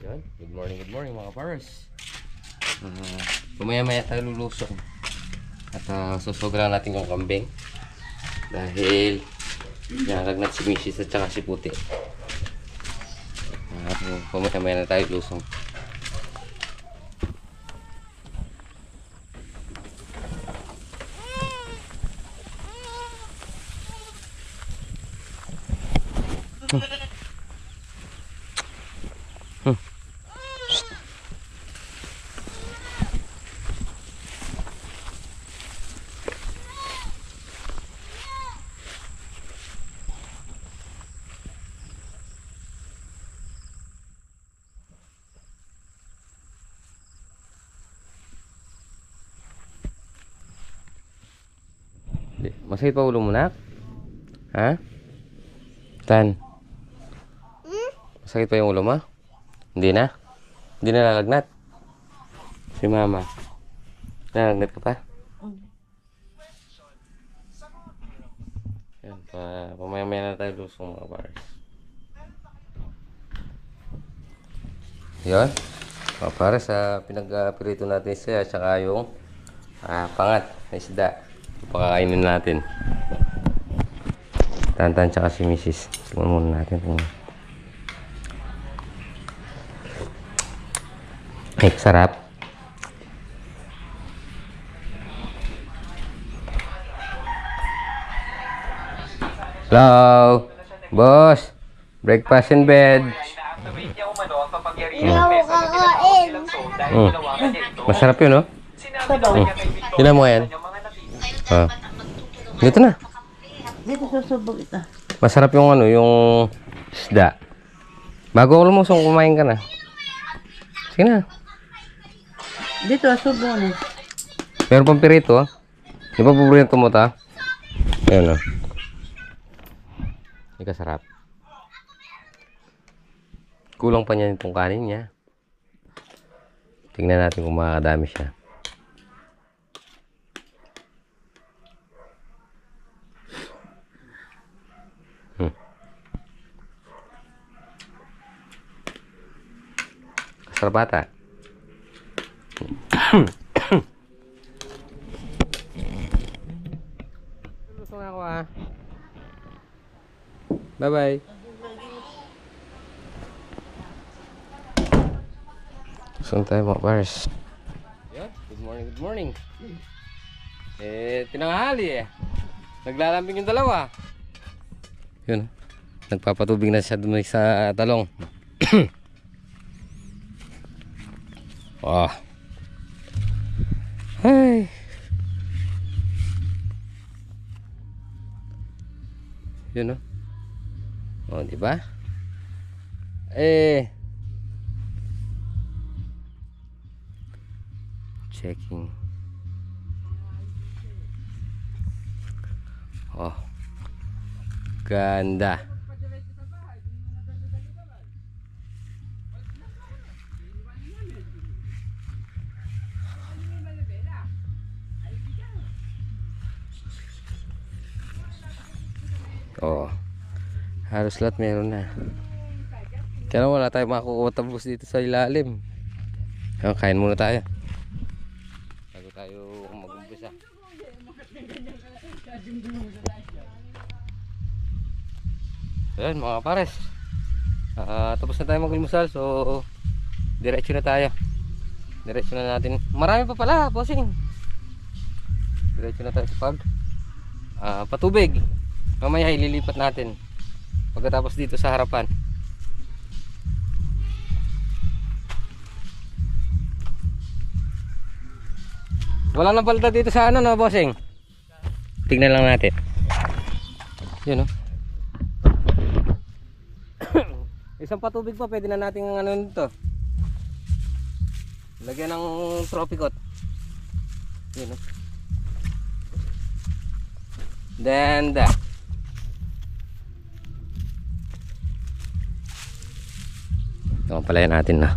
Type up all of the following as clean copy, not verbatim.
Good morning mga pares. Pumaya-maya tayo lulusong. At susogra natin yung kambing. Dahil naragnat si Mrs. at saka si Puti. Pumaya-maya na tayo lusong. Masakit pa ulo mo, nak? Ha? Tan? Masakit pa yung ulo mo? Hindi na? Hindi na lalagnat? Si mama? Nalagnat ka pa? Yan, pamaya-maya na tayo lusong mga pares. Yan. Mga pares, pinag-pirito natin siya at saka yung pangat na isda. Pakakainin natin. Tantan tsaka si Mrs. Tingnan muna natin kung ay sarap. Hello boss, breakfast in bed. Masarap yun, no? Tingnan mo yan. Dito na. Dito susubok ito. Masarap yung yung isda. Bago ako lumusong, kumain ka na. Sige na. Dito subo na. Meron pang pirito, ah. Di ba paborito mo ta? Ayan, oh. Hindi kasarap. Kulang pa niya itong kanin niya. Tingnan natin kung makakadami siya. Sarap bata. Lusong ako, ah. Bye bye. Lusong tayo mga pares. Good morning, good morning. Tinanghali eh. Naglalambing yung dalawa. Yun. Nagpapatubig na siya dun sa talong. Wah. Hai. Yun, no? Oh, di ba? Checking. Oh. Ganda. Oh, halos lahat meron na. Kaya wala tayo makukuha tabos dito sa ilalim. Kain muna tayo bago tayo mag-umpisa. Ayan mga pares, tapos na tayo mag-almusal. So diretso na tayo. Diretso na natin. Marami pa pala, bossing. Diretso na tayo sa patubig. Mamaya ililipat natin pagkatapos dito sa harapan. Wala nang palda dito sa ano, no, bossing? Tignan lang natin. Yun, no? Isang patubig pa, pwede na natin ano nito. Lagyan ng tropicot. Yun, no? Then that. Ito palayan natin na.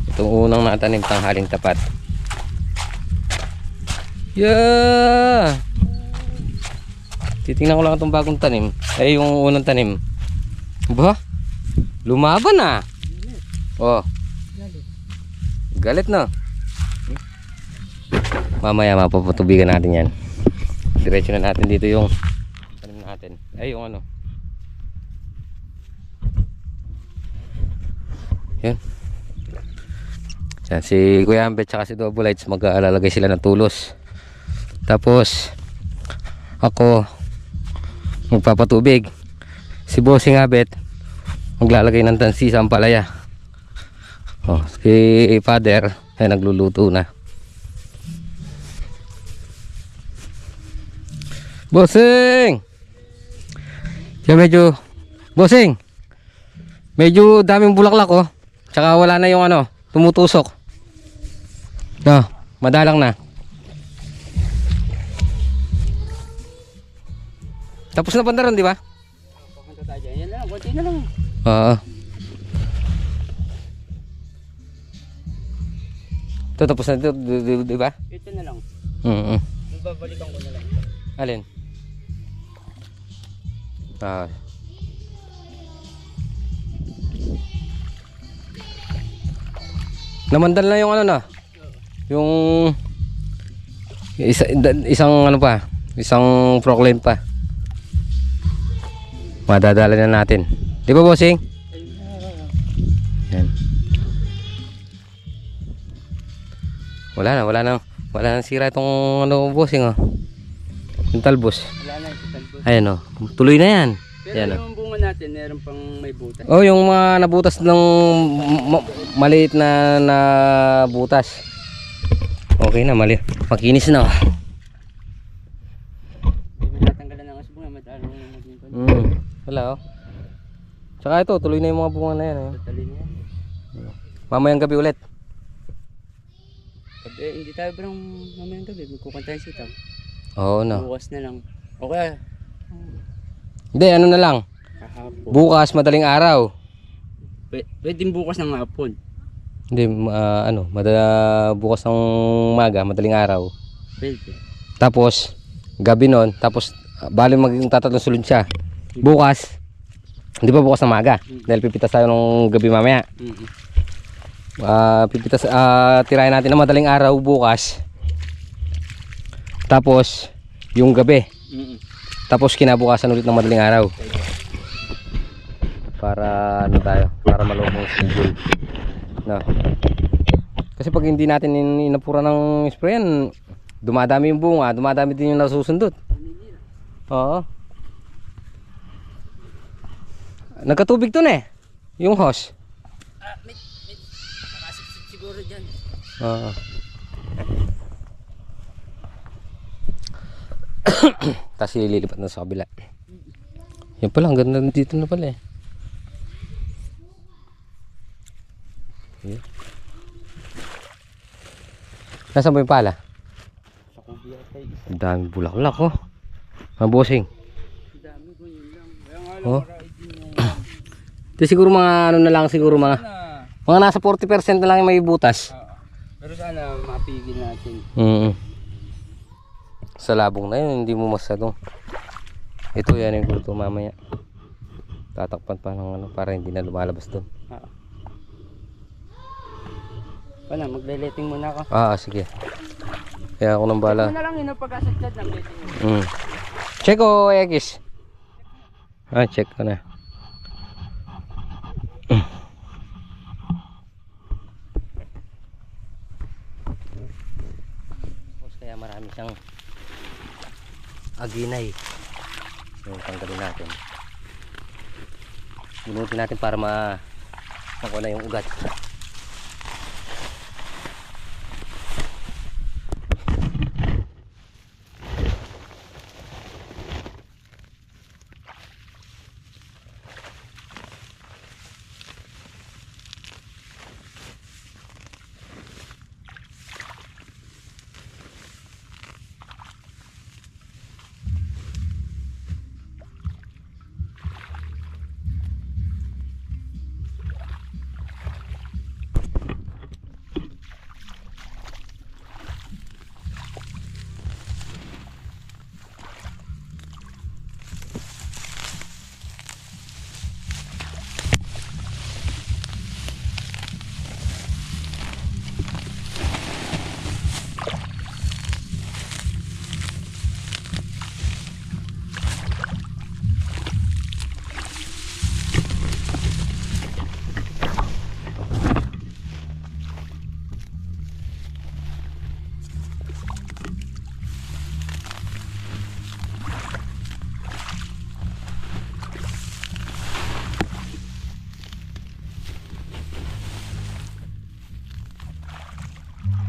Itong unang natanim tanghaling tapat. Yeah! Titingnan ko lang itong bagong tanim. Ay, yung unang tanim. Ba? Lumaban ah. Oh. Galit na. Mamaya mapapatubigan natin yan. Diretso na natin dito yung tanim natin. Ay, yung ano. Yan. Yan, si Kuya Ambet tsaka si Double Lights mag-aalalagay sila ng tulos. Tapos ako magpapatubig. Si Bossing Ambet maglalagay ng tansi sa ampalaya. Oh, si Father ay nagluluto na. Bossing! Siya medyo Bossing! Medyo daming bulaklak oh. Tsaka wala na yung ano, tumutusok. No, madalang na. Tapos na banda ron, di ba? Papunta tayo dyan. Yan lang, konti na lang. Oo. Ito, tapos na ito, di ba? Ito na lang. Babalikan ko na lang. Alin? Ah. Namandal na yung ano na. Yung isang ano pa, isang proclaim pa. Madadala na natin. Di ba, Bossing? Yan. Wala na sira itong ano, Bossing oh. Yung talbos. Wala na ito talbos. Ayan oh. Tuloy na yan. Pero Yan, yung bunga natin, meron pang may butas. Oh, yung mga nabutas ng maliit na butas. Okay na, makinis na. Hindi natanggalan ng asbong na madalo na maging konti. Wala oh. Tsaka ito, tuloy na yung mga bunga na yan. Eh. Totally na yan. Mamayang gabi ulit. Hindi tayo ba ng mamayang gabi? Magkukanta yung sitaw. Oo no. Bukas na lang. Okay. Hindi, ano na lang. Kahapon. Bukas, madaling araw. Pwedeng bukas ng hapon. Hindi, bukas ng maga, madaling araw. Pwede. Tapos, gabi nun, tapos, bali magiging tatlong sulod siya. Bukas, hindi pa bukas ng maga. Dahil pipitas tayo ng gabi mamaya. Tirahin natin ng madaling araw bukas. Tapos, yung gabi. Tapos kinabukasan ulit ng madaling araw. Para ano tayo, para malubong schedule. No. Kasi pag hindi natin inapura ng sprayan, dumadami yung bunga, dumadami din yung nasusundot. Oo. Nagkatubig to na eh. Yung hose. Nakasipsip siguro dyan. Oo. Tapos ililipat na sa kabila. Yan pala, ang ganda dito na pala eh. Yeah. Nasaan ba yung pala? Sa kubiya tayo. Ang daming bulaklak oh. Ang Bossing. Ang dami ko yun lang. Kaya nga lang Oh. maraid yung Ito siguro mga ano na lang siguro mga nasa 40% na lang yung may butas. pero sana mapigil natin. Sa labong na yun, hindi mo masadong. Ito yan yung gruto mamaya. Tatakpan pa ng ano para hindi na lumalabas doon. Wala, magle-letting muna ako. Sige. Kaya ako nang bala. Ano na lang yun ang pag-asadsad ng letting. Check o X. Check ko na. Kaya marami siyang aginay. Yung tanggalin natin. Bunutin natin para makuha na yung ugat.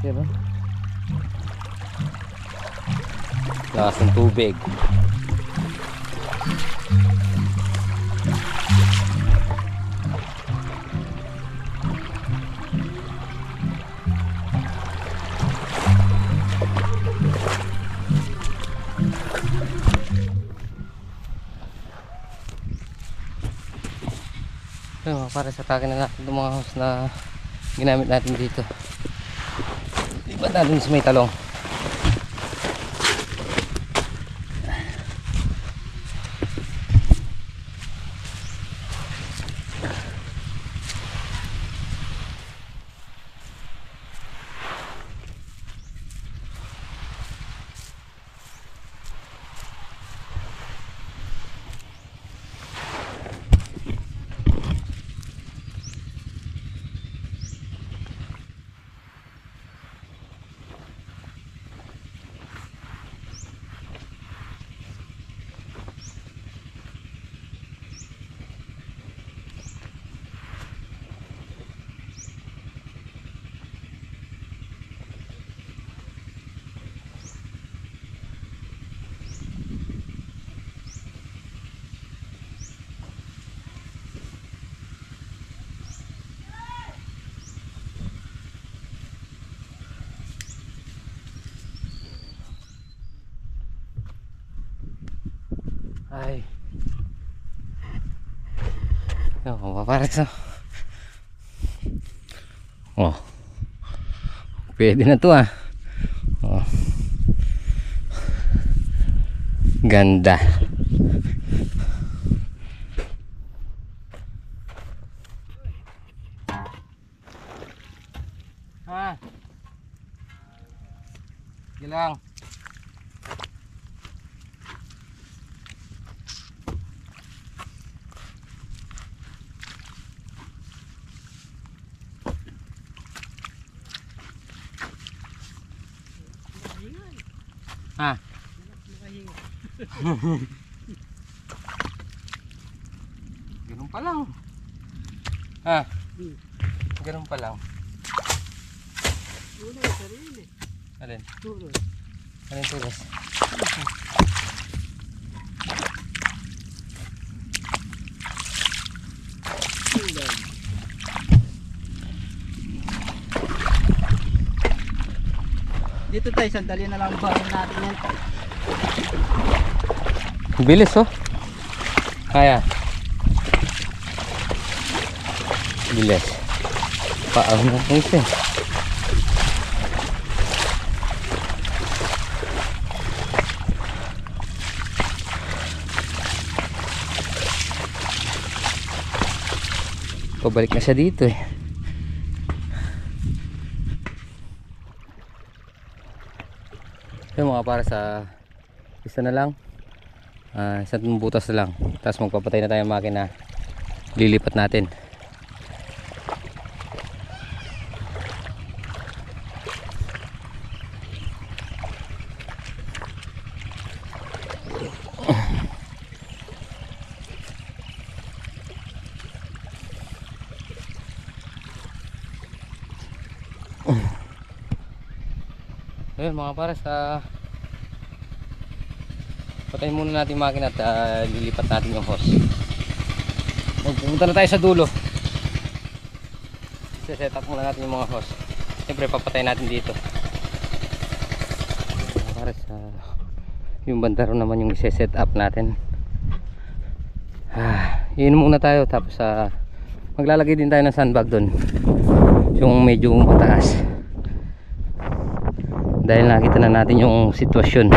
water, oh. Lakas ng tubig. So, para sa akin na natin itong mga house na ginamit natin dito. Iba natin sa may talong. Ay. Oh, papares, oh. Oh. Pwede na to, ah. Oh. Ganda. Ha. Gilang. Ha. Ganun pa lang. Ha. Ganun pa lang. Alin? Alin tulos? Dito tayo, sandali na lang bahin natin yan. Bilis, oh. Kaya. Bilis. Paahon na ito, eh. Pabalik na siya dito, eh. Yung mga para sa isa na lang, isang butas na lang, tapos magpapatay na tayo ng makina, lilipat natin. Ayun mga pares, patayin muna natin yung makina at lilipat natin yung hose. Pupunta na tayo sa dulo. Set up muna natin yung mga hose. Siyempre papatayin natin dito. Mga pares, yung bandaro naman yung set up natin. Iinom muna tayo, tapos maglalagay din tayo ng sandbag doon, yung medyo mataas. Dahil nakita na natin yung sitwasyon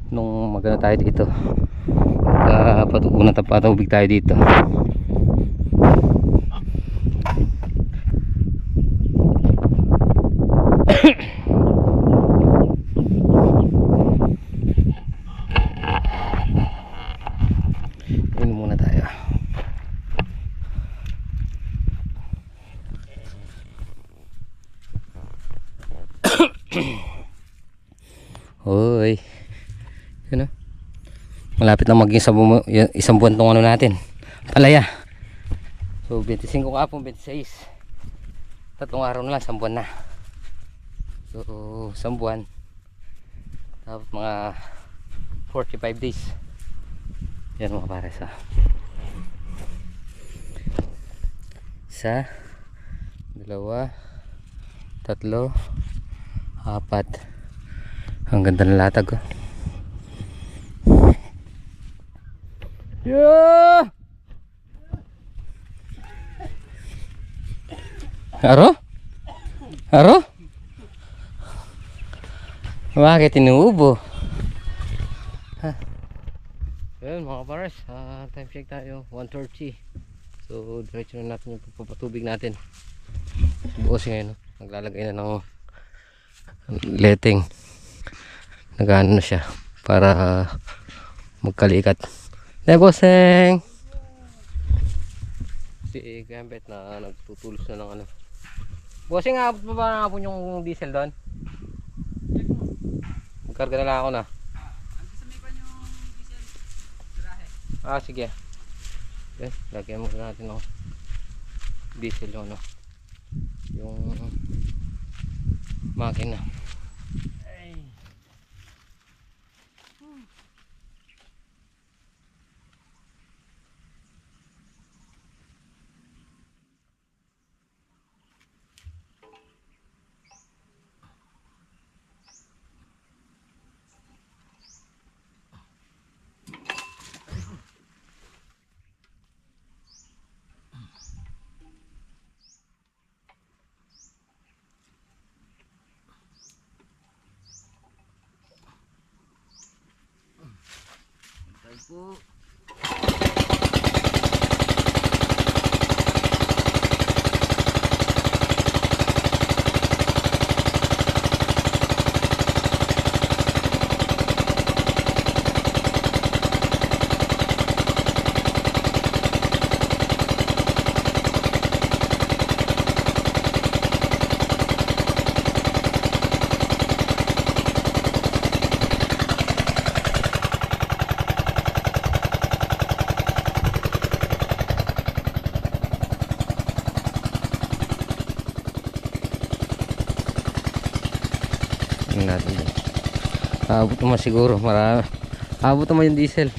nung magana tayo dito, unang patubig tayo dito. Inom muna tayo. Hoy. Yun, malapit na maging isang buwan tong ano natin, palaya. So 25 kapon, 26. Tatlong araw na lang, isang buwan na. So, isang buwan. Tapos mga 45 days. Yan mga pares ha. Isa, dalawa, tatlo, apat. Ang ganda ng latag oh. Yeah! Aro? Aro? Bakit inuubo? Ha? Ayun mga pares, time check tayo 1:30. So diretso na natin yung pagpapatubig natin. Bukas ngayon, naglalagay na ng letting. Nagano na siya para magkalikat. Neboseng! Si Gambet na nagtutulos na ng ano. Bossing, abot pa ba nakapon yung diesel doon? Magkarga na lang ako na. Ah, sige. Okay, lagyan muna natin ng diesel yung ano. Yung makina. Po. Natin din. Abot naman siguro marami. Abot naman yung diesel.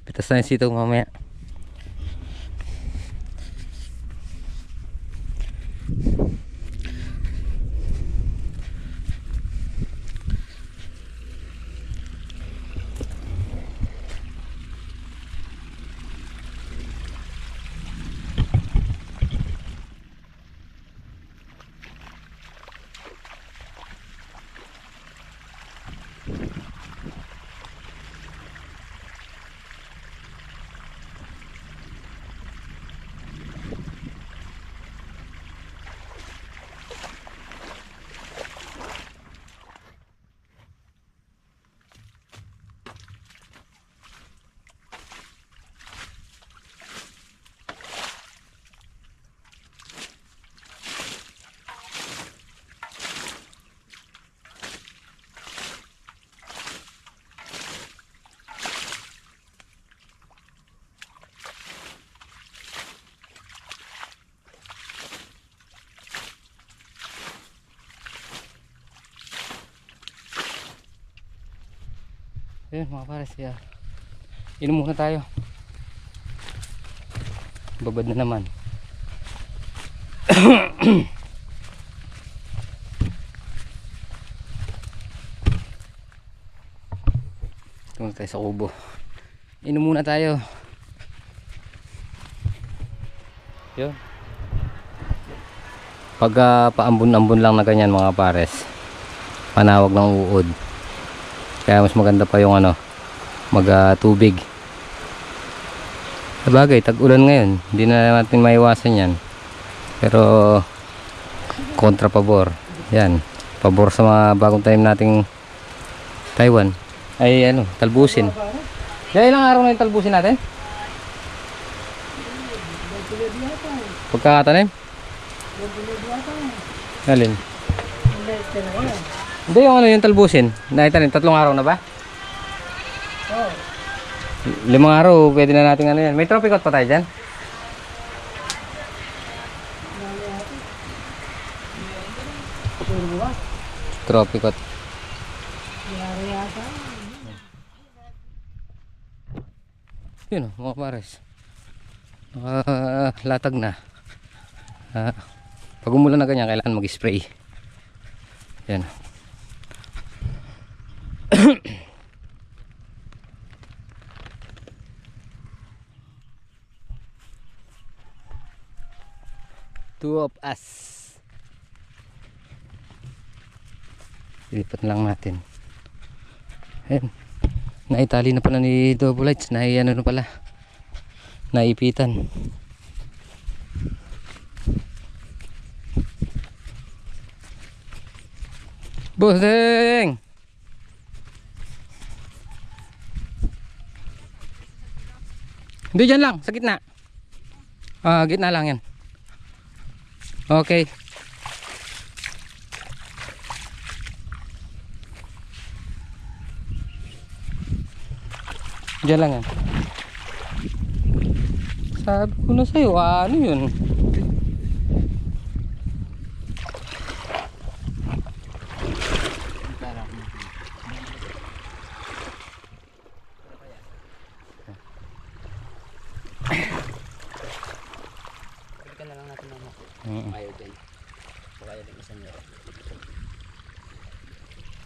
Pitas na yung sitaw mamaya. Ayun mga pares, ya. Inom muna tayo. Babad na naman. Tumulong tayo sa kubo. Inom muna tayo. Yun. Pag paambon-ambon lang na ganyan mga pares, panawag ng uod. Kaya mas maganda pa yung ano, tubig. Sabagay, tag-ulan ngayon, hindi na natin maiwasan yan. Pero kontra pabor. Yan, pabor sa mga bagong tanim nating Taiwan. Ay ano, talbusin. Yan, ilang araw na yung talbusin natin? Pagkakatanim? Alin? Hindi, yung ano yung talbusin. Naitanim, 3 araw na ba? 5 araw, pwede na natin ano yan. May tropicot pa tayo dyan? Tropicot. Yun o, mga pares. Nakalatag na. Pag umulan na ganyan, kailangan mag-spray. Yan. Two of us. Ilipat lang natin. Ayan. Naitali na pala ni Double Lights. Ano na pala. Naipitan. Bossing! Hindi, dyan lang, sa gitna. Gitna lang yan. Okay. Diyan lang yan. Sabi ko na sa'yo, ano yun? Balikan na lang natin mama. Ayaw din. Baka ayaw din isang yero.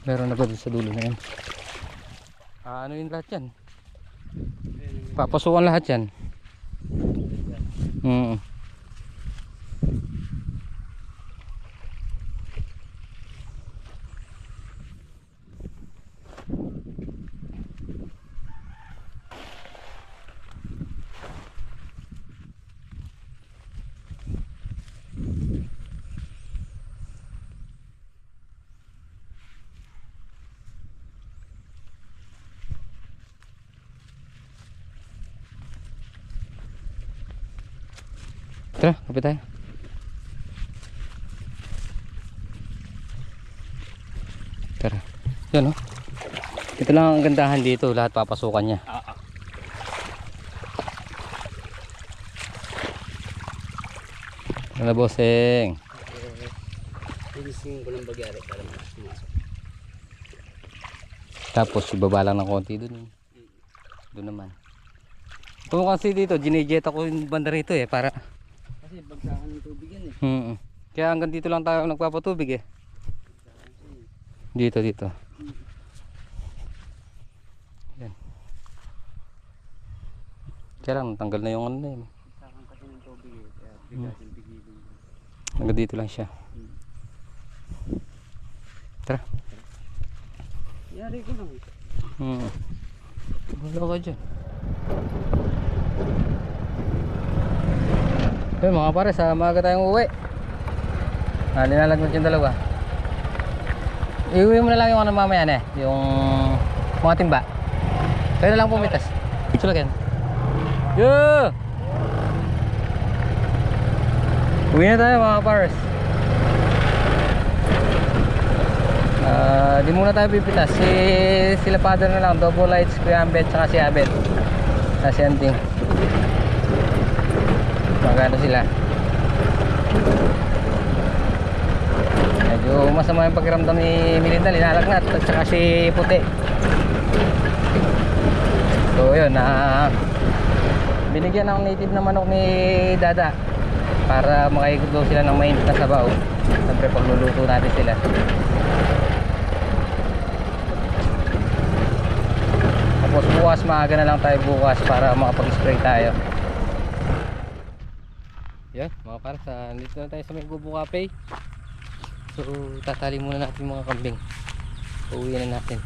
Meron na ba dun sa dulo na yan? Ano yun lahat yan? Papasukan lahat yan. Tara, kapit tayo. Tara. Yan o. Ito lang ang gandahan dito. Lahat papasukan niya. Ano bossing? Pinising ko lang bagyari para pumasok. Tapos ibaba lang ng konti dun. Doon naman. Ito kasi dito, ginejeta ko yung banda rito para Kasi bagsakan ng tubig yan kaya hanggang dito lang tayo nagpapatubig Dito. Yan. Kaya lang, tanggal na yung ano na yun. Bagsakan kasi ng tubig kaya bigyan bigilin. Hanggang dito lang siya. Tara. Yari ko lang. Wala ka dyan. Ayun mga pare, sa maaga tayong uwi. Linalagnat yung dalawa. Iuwi mo na lang yung ano mamaya yung mga timba. Kayo na lang pumitas. Sulagyan. Yo! Uwi na tayo mga pares. Di muna tayo pipitas. Sila father na lang, Double Lights, Kuya Ambet, saka si Abet. Si Anting. Magano sila. Medyo masama yung pakiramdam ni Melinda, linalagnat, at saka si Puti. So yun, binigyan ng native na manok ni Dada para makaikot daw sila ng mainit na sabaw. Siyempre pagluluto natin sila. Tapos bukas, maaga na lang tayo bukas para makapag-spray tayo. Yan, mga pares, dito na tayo sa may Gubo Cafe. So, tatali muna natin mga kambing. Uuwi na natin.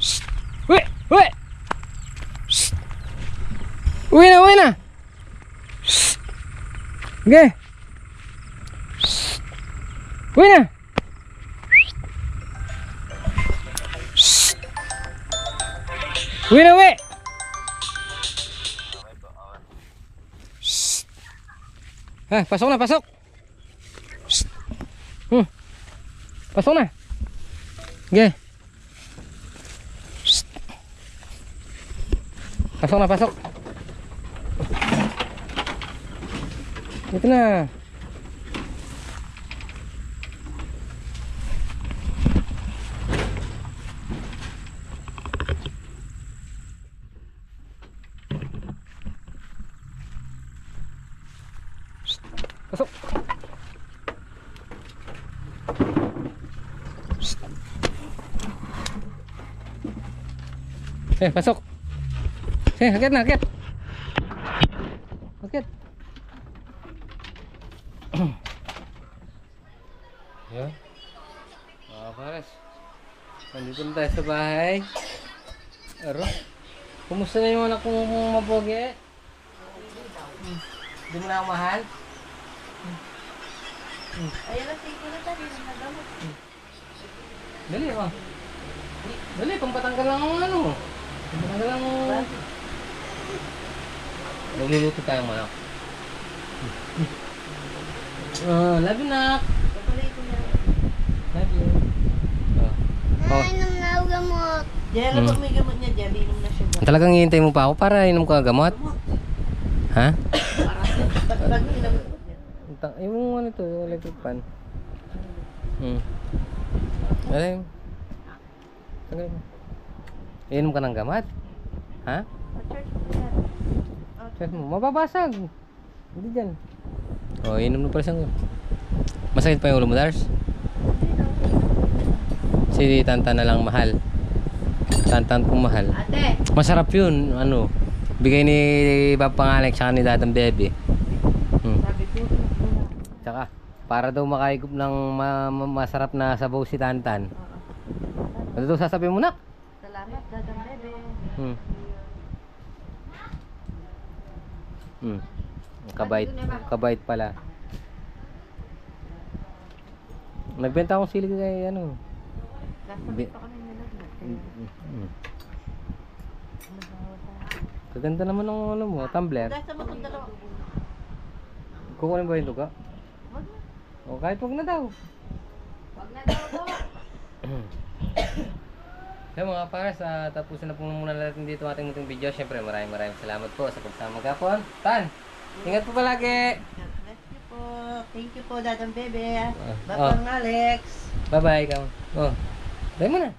Shhh! Uwi! Uwi! Shhh! Uwi na! Shhh! Okay! Shhh! Uwi na! Uwi na, uwi! Pasok na, pasok! Pasok na! Okay. Pasok na, pasok! Ito na! Pasok. Pasok. Akit na, akit. Akit. Yan. Mga pares. Nandito na tayo sa bahay. Aro. Kumusta na yung anak kong mapogi? Hindi mo na ako mahal? Ayan na, sige na tayo. Nagamot. Dali, oh. Dali, pampatanggal lang ang ano. Pampatanggal lang ang... Magluluto tayong manok. Love you, nak. Love you. Inom na ako gamot. Diyan lang pag may gamot niya, diyan, inom na siya. Talagang hihintay mo pa ako para inom ka gamot? Ha? Pag inom mo niya. Yung ano to, yung electric fan. Alay. Tagal mo. Inom ka ng gamot? Ha? Church mo. Mababasag. Hindi dyan. O, inom na pala siyang. Masakit pa yung ulo mo, Dars? Si Tantan na lang mahal. Tantan kong mahal. Ate! Masarap yun. Ano? Bigay ni Papa Alex sa ni Dadang Bebe. Sabi ko, Tsaka, para daw makaigop ng masarap na sabaw si Tantan. Ano daw sasabihin mo, nak? salamat, dadang bebe. Kabait. Kabait pala. Nagbenta akong sili kay ano. Gastos pa kami nilaglag. Kaganda naman ng ano mo, tumbler. Dahil sa mga dalawa. Kukunin ba yung duga? Wag na. O kahit wag na daw. Wag na daw po. Kaya mga pares, tapusin na po muna natin dito ating munting video. Siyempre maraming salamat po sa pagsama magkapon. Tan, ingat po palagi. God bless you po. Thank you po, dadang bebe. Oh. Bapang Alex. Bye bye ikaw. Oh, tayo mo na.